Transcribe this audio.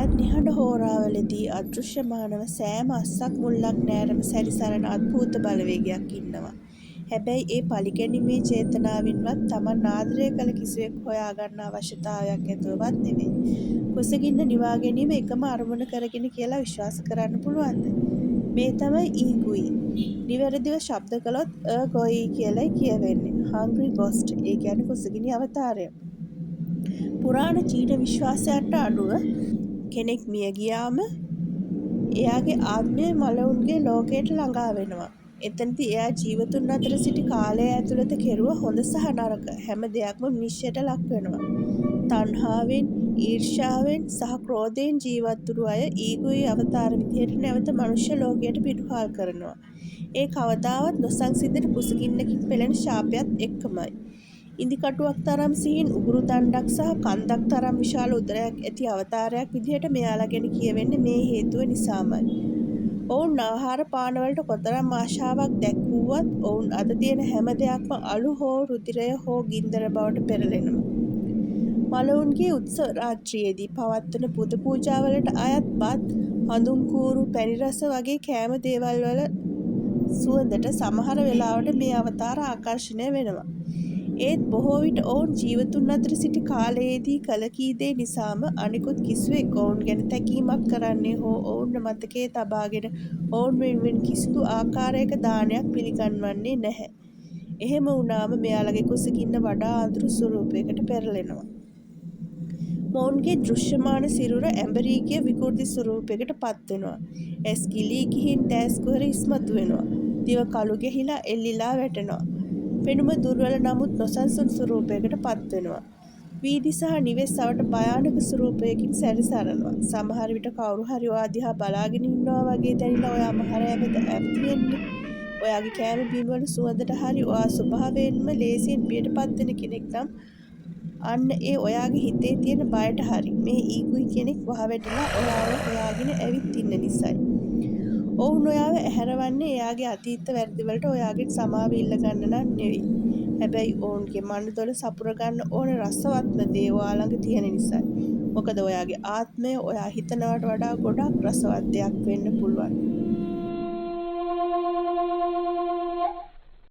තවත් නිහඬ හෝරාවලදී අදෘශ්‍යමානව සෑම අස්සක් මුල්ලක් නෑරම සැරිසරන අද්භූත බලවේගයක් ඉන්නවා. හැබැයි ඒ පළිගැනීමේ චේතනාවෙන්වත් තමන් ආදරය කළ කිසිවෙක් හොයාගන්න අවශ්‍යතාවයක් ඇතුවවත් නෙවෙයි. කුසගින්න නිවා ගැනීම එකම අරමුණ කරගෙන කියලා විශ්වාස කරන්න පුළුවන්ද? මේ තමයි ඊගුයි. නිවැරදිව ශබ්ද කළොත් ගොයි කියලයි කියවෙන්නේ. හංග්‍රි ගොස්ට් ඒ කියන්නේ කුසගිනි අවතාරය. පුරාණ චීන විශ්වාසයන්ට අනුව කෙනෙක් මිය ගියාම එයාගේ ආත්මය මලවුන්ගේ ලෝකයට ළඟා වෙනවා. එතනදී එයා ජීවතුන් අතර සිටි කාලය ඇතුළත කෙරුව හොඳ සහ නරක හැම දෙයක්ම විනිශ්චයට ලක් වෙනවා. තණ්හාවෙන්, ඊර්ෂ්‍යාවෙන් සහ ක්‍රෝධයෙන් ජීවත් වූ අය ඊගුයි අවතාර විදියට නැවත මනුෂ්‍ය ලෝකයට පිටුහල් කරනවා. ඒ කවදාවත් නොසංසිඳෙන කුසගින්නකින් පෙළෙන ශාපයත් එක්කමයි. ඉදිකටුවක් තරම් සිහින් උගුරු දණ්ඩක් සහ කන්දක් තරම් විශාල උදරයක් ඇති අවතාරයක් විදිහට මෙයාලා ගැන කියවෙන්නේ මේ හේතුව නිසාමයි. ඔවුන් ආහාර පානවලට කොතරම් ආශාවක් දැක්වුවත් ඔවුන් අද තියෙන හැම දෙයක්ම අලු හෝ රුධිරය හෝ ගින්දර බවට පෙරලෙනවා. මලවුන්ගේ උත්සව රාත්‍රියේදී පවත්වන පුද පූජාවලට අයත් බත්, හඳුන් කූරු, පැණි රස වගේ කෑම දේවල් වල සුවඳට සමහර වෙලාවට මේ අවතාර ආකර්ෂණය වෙනවා. ඒත් බොහෝ විට ඔවුන් ජීවතුන් අතර සිටි කාලයේදී කළ කී දේ නිසාම අනිකුත් කිසිවෙක් ඔවුන් ගැන තැකීමක් කරන්නේ හෝ ඔවුන් මතකයේ තබාගෙන ඔවුන් වෙනුවෙන් කිසිදු ආකාරයක දානයක් පිළිගන්වන්නේ නැහැ. එහෙම වුණාම මෙයාලගේ කුසගින්න වඩා අඳුරු ස්වරූපයකට පෙරලෙනවා. මොවුන්ගේ දෘශ්‍යමාන සිරුර ඇඹරී විකෘති ස්වරූපයකට පත් වෙනවා. ඇස් ගිලී ගිහින් දැස් කුහර ඉස්මතු වෙනවා. දිව කළු ගැහිලා එල්ලිලා වැටෙනවා. පෙනුම දුර්වල නමුත් නොසන්සුන් ස්වරූපයකට පත් වෙනවා. වීදි සහ නිවෙස් අවට භයානක ස්වරූපයකින් සැරිසරනවා. සමහර විට කවුරු හරි ඔයා දිහා බලාගෙන ඉන්නවා වගේ දැනිලා ඔයා මහරෑ වෙත ඇවිත් වෙන්නේ. ඔයාගේ කෑම බීම වල සුවඳට හරි ඔයා ස්වභාවයෙන්ම ලේසියෙන් බියටපත් වෙන කෙනෙක් නම් අන්න ඒ ඔයාගේ හිතේ තියෙන බයට හරි මේ ඊගුයි කෙනෙක් වහවැටිලා ඔයාව හොයාගෙන ඇවිත් ඉන්න නිසායි. ඔවුන් ඔයාව ඇහැරවන්නේ එයාගේ අතීත වැරදිවලට ඔයාගෙන් සමාව ඉල්ලගන්න නම් නෙවෙයි. හැබැයි ඔවුන්ගේ මනදොල සපුර ගන්න ඕන රසවත්ම දේ ඔයා ළඟ තියෙන නිසායි. මොකද ඔයාගේ ආත්මය ඔයා හිතනවට වඩා ගොඩක් රසවත් දෙයක් වෙන්න පුළුවන්.